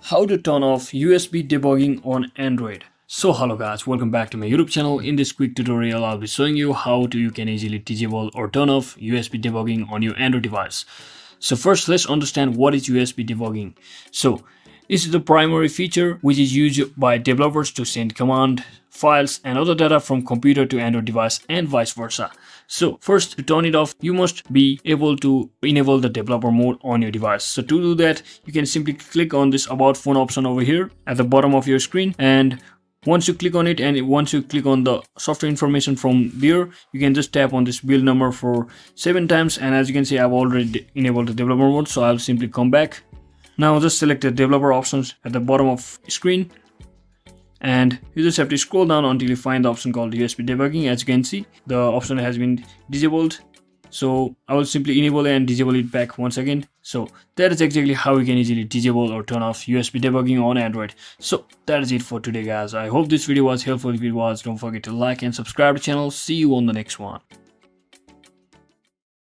How to turn off USB debugging on Android. So hello guys, welcome back to my YouTube channel. In this quick tutorial, I'll be showing you how you can easily disable or turn off USB debugging on your Android device. So first, let's understand what is USB debugging. So this is the primary feature which is used by developers to send command files and other data from computer to Android device and vice versa. So first, to turn it off, you must be able to enable the developer mode on your device. So to do that, you can simply click on this about phone option over here at the bottom of your screen, and once you click on it and once you click on the software information from there, you can just tap on this build number for 7 times, and as you can see, I've already enabled the developer mode, so I'll simply come back. Now just select the developer options at the bottom of screen, and you just have to scroll down until you find the option called USB debugging. As you can see, the option has been disabled, so I will simply enable it and disable it back once again. So that is exactly how you can easily disable or turn off USB debugging on Android. So that is it for today guys. I hope this video was helpful. If it was, don't forget to like and subscribe to the channel. See you on the next one.